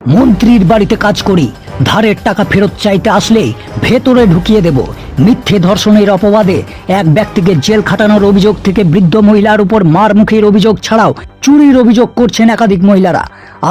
মন্ত্রীর বাড়িতে কাজ করি, ধারের টাকা ফেরত চাইতে আসলেই ভেতরে ঢুকিয়ে দেব। মিথ্যে ধর্ষণের অপবাদে এক ব্যক্তিকে জেল খাটানোর অভিযোগ থেকে বৃদ্ধ মহিলার উপর মারমুখীর অভিযোগ ছাড়াও চুরির অভিযোগ করছেন একাধিক মহিলারা।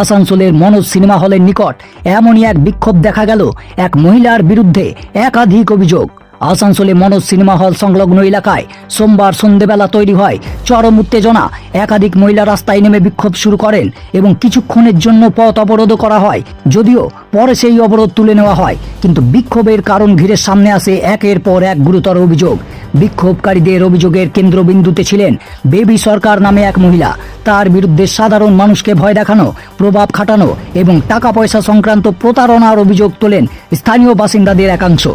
আসানসোলের মনোজ সিনেমা হলের নিকট এমনই এক বিক্ষোভ দেখা গেল। এক মহিলার বিরুদ্ধে একাধিক অভিযোগ। আসানসোলে মনোজ সিনেমা হল সংলগ্ন এলাকায় সোমবার সন্ধ্যেবেলা তৈরি হয় চরম উত্তেজনা। একাধিক মহিলা রাস্তায় নেমে বিক্ষোভ শুরু করেন এবং কিছুক্ষণের জন্য পথ অবরোধ করা হয়, যদিও পরে সেই অবরোধ তুলে নেওয়া হয়। কিন্তু বিক্ষোভের কারণ ঘিরে সামনে আসে একের পর এক গুরুতর অভিযোগ। বিক্ষোভকারীদের অভিযোগের কেন্দ্রবিন্দুতে ছিলেন বেবি সরকার নামে এক মহিলা। তার বিরুদ্ধে সাধারণ মানুষকে ভয় দেখানো, প্রভাব খাটানো এবং টাকা পয়সা সংক্রান্ত প্রতারণার অভিযোগ তোলেন স্থানীয় বাসিন্দাদের একাংশ।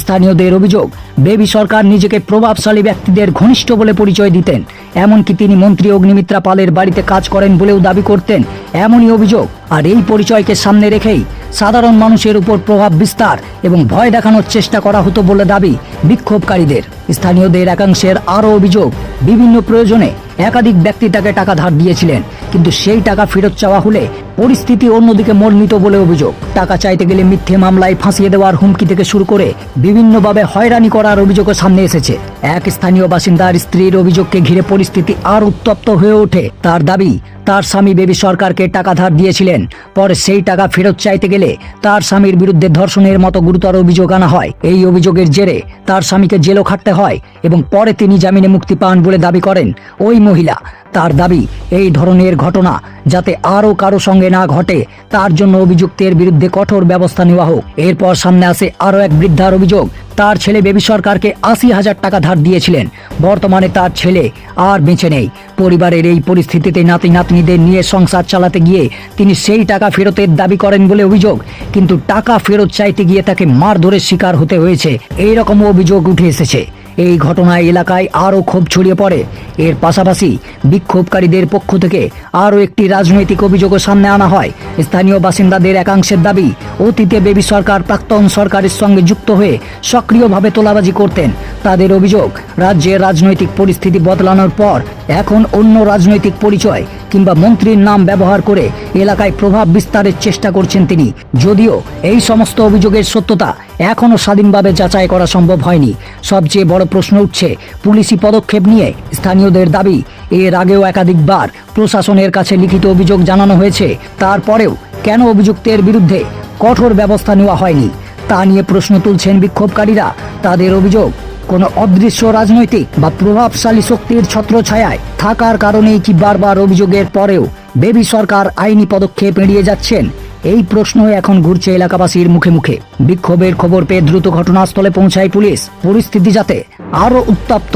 স্থানীয়দের অভিযোগ, বেবি সরকার নিজেকে প্রভাবশালী ব্যক্তিদের ঘনিষ্ঠ বলে পরিচয় দিতেন। এমনকি তিনি মন্ত্রী অগ্নিমিত্রা পালের বাড়িতে কাজ করেন বলেও দাবি করতেন। এমনই অভিযোগ। আর এই পরিচয়কে সামনে রেখেই সাধারণ মানুষের উপর প্রভাব বিস্তার এবং ভয় দেখানোর চেষ্টা করা হতো বলে দাবি বিক্ষোভকারীদের। স্থানীয়দের একাংশের আরও অভিযোগ, বিভিন্ন প্রয়োজনে একাধিক ব্যক্তি তাকে টাকা ধার দিয়েছিলেন, কিন্তু সেই টাকা ফেরত চাওয়া হলে পরিস্থিতি অন্যদিকে মোড় নিত বলে অভিযোগ। টাকা চাইতে গেলে মিথ্যে মামলায় ফাঁসিয়ে দেওয়ার হুমকি থেকে শুরু করে বিভিন্নভাবে হয়রানি করার অভিযোগও সামনে এসেছে। এক স্থানীয় বাসিন্দার স্ত্রীর অভিযোগকে ঘিরে পরিস্থিতি আর উত্তপ্ত হয়ে ওঠে। তার দাবি, তার স্বামী বেবি সরকারকে টাকা ধার দিয়েছিলেন। পরে সেই টাকা ফেরত চাইতে গেলে তার স্বামীর বিরুদ্ধে ধর্ষণের মতো গুরুতর অভিযোগ আনা হয়। এই অভিযোগের জেরে তার স্বামীকে জেলও খাটতে হয় এবং পরে তিনি জামিনে মুক্তি পান বলে দাবি করেন ওই মহিলা। তার দাবি, এই ধরনের ঘটনা যাতে আরও কারো সঙ্গে না ঘটে তার জন্য অভিযুক্তের বিরুদ্ধে কঠোর ব্যবস্থা নেওয়া হোক। এরপর সামনে আসে আরও এক বৃদ্ধার অভিযোগ, তার ছেলে বেবি সরকারকে ৮০,০০০ টাকা ধার দিয়েছিলেন। বর্তমানে তার ছেলে আর বেঁচে নেই। পরিবারের এই পরিস্থিতিতে নাতি নাতনিদের নিয়ে সংসার চালাতে গিয়ে তিনি সেই টাকা ফেরতের দাবি করেন বলে অভিযোগ, কিন্তু টাকা ফেরত চাইতে গিয়ে তাকে মারধরের শিকার হতে হয়েছে, এইরকম অভিযোগ উঠে এসেছে। এই ঘটনায় এলাকায় আরও ক্ষোভ ছড়িয়ে পড়ে। এর পাশাপাশি বিক্ষোভকারীদের পক্ষ থেকে আরও একটি রাজনৈতিক অভিযোগও সামনে আনা হয়। স্থানীয় বাসিন্দাদের একাংশের দাবি, অতীতে বেবি সরকার প্রাক্তন সরকারের সঙ্গে যুক্ত হয়ে সক্রিয়ভাবে তোলাবাজি করতেন। তাদের অভিযোগ, রাজ্যের রাজনৈতিক পরিস্থিতি বদলানোর পর এখন অন্য রাজনৈতিক পরিচয় কিংবা মন্ত্রীর নাম ব্যবহার করে এলাকায় প্রভাব বিস্তারের চেষ্টা করছেন তিনি। যদিও এই সমস্ত অভিযোগের সত্যতা এখনও স্বাধীনভাবে যাচাই করা সম্ভব হয়নি। সবচেয়ে বড় প্রশ্ন উঠছে পুলিশি পদক্ষেপ নিয়ে। স্থানীয়দের দাবি, এর আগেও একাধিকবার প্রশাসনের কাছে লিখিত অভিযোগ জানানো হয়েছে, তারপরেও কেন অভিযুক্তের বিরুদ্ধে কঠোর ব্যবস্থা নেওয়া হয়নি তা নিয়ে প্রশ্ন তুলছেন বিক্ষোভকারীরা। তাদের অভিযোগ, কোনো অদৃশ্য রাজনৈতিক বা প্রভাবশালী শক্তির ছত্রছায়ায় থাকার কারণেই কি বারবার অভিযোগের পরেও বেবি সরকার আইনি পদক্ষেপ এড়িয়ে যাচ্ছেন? এই প্রশ্ন এখন ঘুরছে এলাকাবাসীর মুখে মুখে। বিক্ষোভের খবর পেয়ে দ্রুত ঘটনাস্থলে পৌঁছায় পুলিশ। পরিস্থিতি যাতে আরও উত্তপ্ত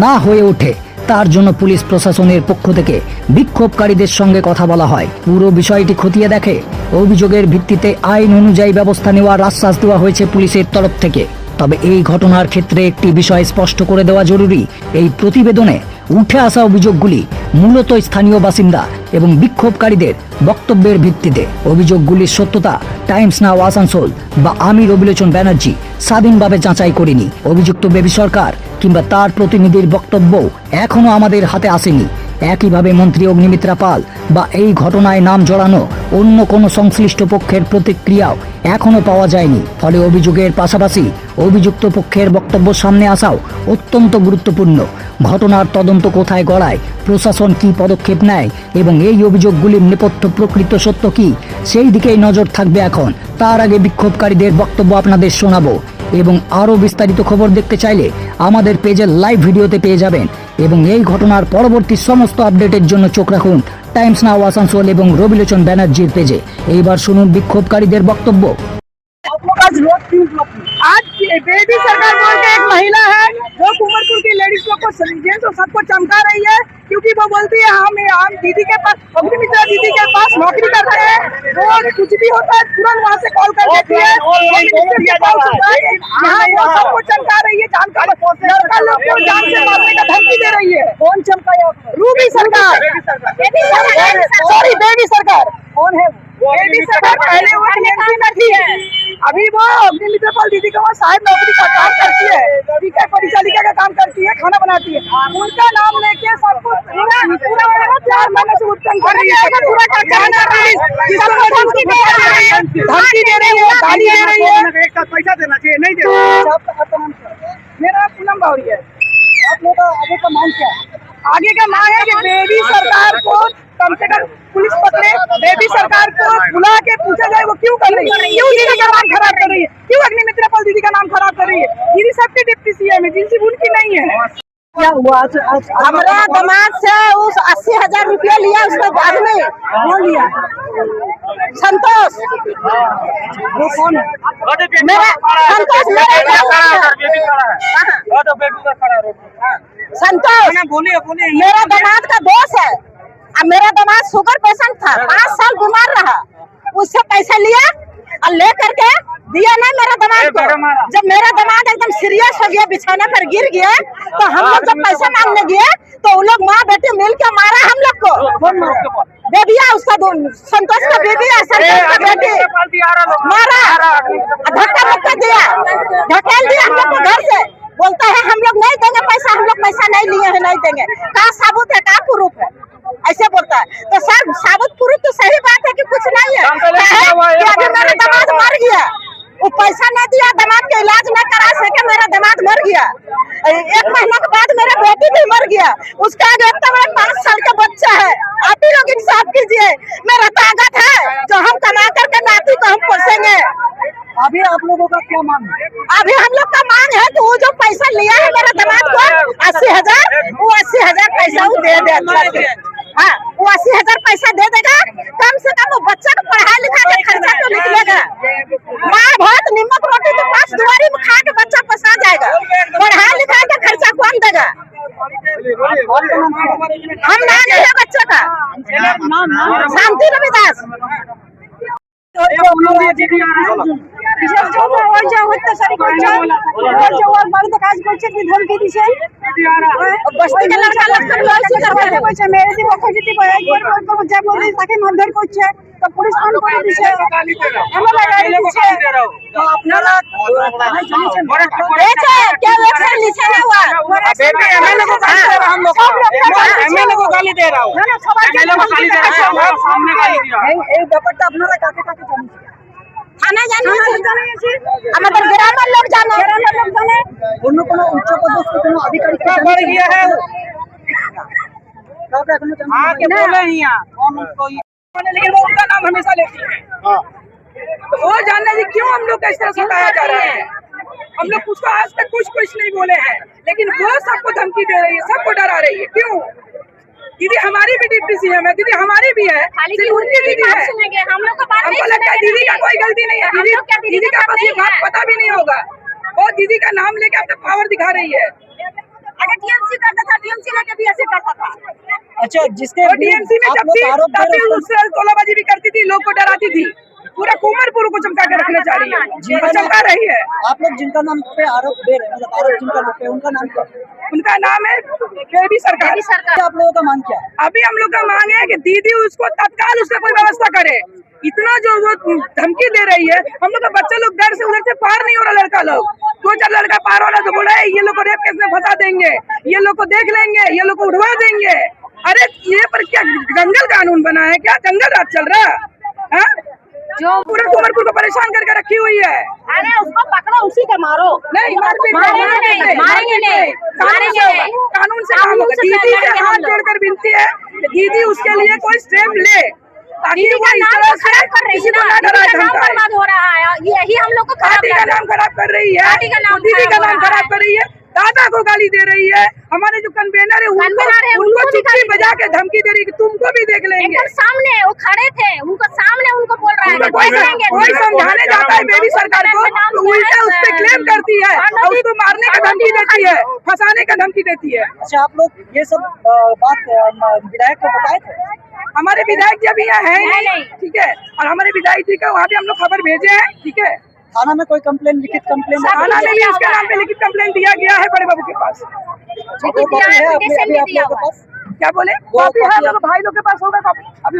না হয়ে ওঠে তার জন্য পুলিশ প্রশাসনের পক্ষ থেকে বিক্ষোভকারীদের সঙ্গে কথা বলা হয়। পুরো বিষয়টি খতিয়ে দেখে অভিযোগের ভিত্তিতে আইন অনুযায়ী ব্যবস্থা নেওয়ার আশ্বাস দেওয়া হয়েছে পুলিশের তরফ থেকে। তবে এই ঘটনার ক্ষেত্রে একটি বিষয় স্পষ্ট করে দেওয়া জরুরি, এই প্রতিবেদনে উঠে আসা অভিযোগগুলি মূলত স্থানীয় বাসিন্দা এবং বিক্ষোভকারীদের বক্তব্যের ভিত্তিতে। অভিযোগগুলির সত্যতা টাইমস নাও আসানসোল বা আমি রবিলোচন ব্যানার্জি স্বাধীনভাবে যাচাই করিনি। অভিযুক্ত বেবি সরকার কিংবা তার প্রতিনিধির বক্তব্য এখনও আমাদের হাতে আসেনি। একইভাবে মন্ত্রী অগ্নিমিত্রা পাল বা এই ঘটনায় নাম জড়ানো অন্য কোনো সংশ্লিষ্ট পক্ষের প্রতিক্রিয়াও এখনও পাওয়া যায়নি। ফলে অভিযোগের পাশাপাশি অভিযুক্ত পক্ষের বক্তব্য সামনে আসাও অত্যন্ত গুরুত্বপূর্ণ। ঘটনার তদন্ত কোথায় গড়ায়, প্রশাসন কী পদক্ষেপ নেয় এবং এই অভিযোগগুলির নেপথ্য প্রকৃত সত্য কী, সেই দিকেই নজর থাকবে এখন। তার আগে বিক্ষোভকারীদের বক্তব্য আপনাদের শোনাবো এবং আরও বিস্তারিত খবর দেখতে চাইলে আমাদের পেজের লাইভ ভিডিওতে পেয়ে যাবেন। এবং এই ঘটনার পরবর্তী সমস্ত আপডেটের জন্য চোখ রাখুন টাইমস নাও আসানসোল এবং রবিলোচন ব্যানার্জির পেজে। এইবার শুনুন বিক্ষোভকারীদের বক্তব্য। आज बेबी सरकार बोल के एक महिला है जो कुंवरपुर की लेडीज लोग को जेंट्स और सबको चमका रही है, क्योंकि वो बोलती है हम दीदी के पास, अग्निमित्रा दीदी के पास नौकरी करते हैं। वो कुछ भी होता है तुरंत वहाँ से कॉल कर देती है। यहाँ वो सबको चमका रही है, जान का लड़का लोग को जान से मारने का धमकी दे रही है। कौन चमकाया? रूबी सरकार, सॉरी बेबी सरकार। कौन है बेबी सरकार पहले वो टीएमसी में थी, अभी वो अग्निमित्र पाल दीदी का वहाँ साहब नौकरी का काम करती है, ठीक है, परिचालिका का काम करती है, खाना बनाती है। उनका नाम लेके सबको पूरा 4 महीने से उत्पन्न कर रही है, पूरा धमकी दे रही है, गाली दे रही है। एक साथ पैसा देना चाहिए, नहीं देना। मेरा पूनम बावरी है। आप लोग का आगे का मांग क्या है? आगे का मांग है कि बेबी सरकार को कम से कम पुलिस पकड़े, बेबी सरकार को बुला के पूछा जाए वो क्यों कर रही है, क्यों दीदी का नाम खराब कर रही है, क्यों अग्निमित्र पाल दीदी का नाम खराब कर रही है। दीदी सबके डिप्टी सीएम है, जिनसी उनकी नहीं है। क्या हुआ हमारा दामाद से उस 80,000 रुपया लिया, उसके बाद में कौन लिया? संतोष वो कौन है? मेरा संतोष संतोष बोले मेरा दामाद का दोस्त है। अब मेरा दामाद शुगर पेशेंट था, 5 साल बीमार रहा, उससे पैसा लिया और ले करके दिया नहीं मेरा दामाद को। जब मेरा दामाद एकदम सीरियस हो गया, बिछौना पर गिर गया, तो हम लोग जब पैसा मांगने गए तो वो लोग माँ बेटे मिल के मारा हम लोग को। बेबिया उसका संतोष का बेबी है, संतोष का बेटी मारा, धक्का धक्का दिया, ढकेल दिया हम लोग को घर से। बोलता है हम लोग नहीं देंगे पैसा, हम लोग पैसा नहीं लिए हैं, नहीं देंगे। कहाँ साबुत है, कहाँ प्रूफ है, ऐसे बोलता है। तो सर साबुत प्रूफ तो सही बात है कि कुछ नहीं है, कि अभी मेरा दामाद मर गया, वो पैसा नहीं दिया, दामाद का इलाज न करा सके, मेरा दामाद मर गया। 1 महीना के बाद मेरा बेटी भी मर गया, उसका आगे 5 साल का बच्चा है। आप ही लोग इंसाफ कीजिए, मेरा ताकत है जो हम कमा करके नाती को हम पोसेंगे। अभी आप लोगों का क्या मांग है? अभी हम लोग का मांग है कि वो जो पैसा लिया है मेरा दामाद को 80,000, वो 80,000 पैसा वो दे दे। हाँ, वो 80,000 पैसा दे देगा, कम से कम वो बच्चा को पढ़ा लिखा के खर्चा तो निकलेगा। माँ भात नमक रोटी तो 5 दुआरी में खा के बच्चा पसा जाएगा, पढ़ा लिखा के खर्चा कौन देगा? हम नाम है बच्चे का शांति रविदास। বস্তি के लड़का लोग सब लोग से करते हैं, मेरे से वो खोजती है को जब बोले ताकि मर्डर করছে তো পুলিশ ফোন করে দিছে, আমরা গাড়ি দিছে। তো আপনারা দেখে क्या एक्शन लिखे है हुआ बेबी एमएलए को गाली दे रहा हम लोग, एमएलए को गाली दे रहा हूँ, না না সবাই एमएलए को गाली दे रहा है, सामने गाली दिया। এই ব্যাপারটা আপনারা কাকে কাকে জানিয়েছেন? থানা জানিয়েছি, আমাদের গ্রামের লোক জানে, অন্য কোনো উচ্চপদস্থ কোনো আধিকারিক बढ़ गया है কাউকে এখনো জানানো आके হয়নি? बोले ही यहाँ कौन कोई, लेकिन वो उनका नाम हमेशा लेती है। तो वो जानना है क्यों हम लोग इस तरह सताया जा रहा है। हम लोग उसको आज तक कुछ नहीं बोले हैं, लेकिन वो सबको धमकी दे रही है, सबको डरा रही है। क्यों? दीदी हमारी भी डिप्टी सीएम है, दीदी हमारी भी है, सिर्फ उनकी दीदी है। हम लोग का बात हमको लगता है दीदी का कोई गलती नहीं है, दीदी का बस ये बात पता भी नहीं होगा। वो दीदी का नाम लेके अपना पावर दिखा रही है। अगर टीएमसी करता था, टीएमसी लेके भी ऐसे करता था। अच्छा, जिसके टीएमसी में जब थी तब भी उससे तोलाबाजी भी करती थी, लोग को डराती थी। पूरा कुमारपुर को चमका के रखना चाह रही है, चमका रही है। आप लोग जिनका नाम पे आरोप दे रहे हैं, मतलब आरोप जिनका नाम पे, उनका नाम क्या है? उनका नाम है बेबी सरकार। क्या आप लोगों का मांग क्या है? अभी हम लोग का मांग है कि दीदी उसको तत्काल उसका कोई व्यवस्था करे। इतना जो वो धमकी दे रही है, हम लोग का बच्चा लोग डर से उधर से पार नहीं हो रहा। लड़का लोग 2-4 लड़का पार हो रहा तो बोल रहा है ये लोग को रेप केस में फंसा देंगे, ये लोग को देख लेंगे, ये लोग को उठवा देंगे। अरे ये पर क्या जंगल कानून बना है क्या? जंगल राज चल रहा है जो पूरे कुमारपुर को परेशान करके रखी हुई है। अरे उसको पकड़ो, उसी को मारो। नहीं मारेंगे नहीं। कानून से काम होगा। दीदी से हाथ जोड़कर विनती है कि दीदी उसके लिए कोई स्टेप ले, ताकि वो इस तरह से किसी को ना डराए धमकाए। हो रहा है, यही हम लोग को पार्टी का नाम खराब कर रही है, पार्टी का नाम दीदी का नाम खराब खराब कर रही है, दादा को गाली दे रही है। हमारे जो कन्वेनर है उनको चुप्पी बजा के धमकी दे रही है कि तुमको भी देख लेंगे। एकदम सामने वो खड़े थे, उनको सामने उनको बोल रहा है कोई समझाने जाता है बेबी सरकार को तो उल्टा उस पे क्लेम करती है और उसको मारने का धमकी देती है, फंसाने का धमकी देती है। अच्छा, आप लोग ये सब बात विधायक को बताए थे? हमारे विधायक जी अभी यहाँ है नहीं, ठीक है, और हमारे विधायक जी का वहाँ भी हम लोग खबर भेजे हैं, ठीक है। थाना में कोई कंप्लेन, लिखित कंप्लेन? थाना में भी इसके नाम पे लिखित कंप्लेन दिया गया है बड़े बाबू के पास। वो कॉपी है अभी आप लोगों के पास? क्या बोले? कॉपी है, भाई लोग के पास होगा कॉपी अभी।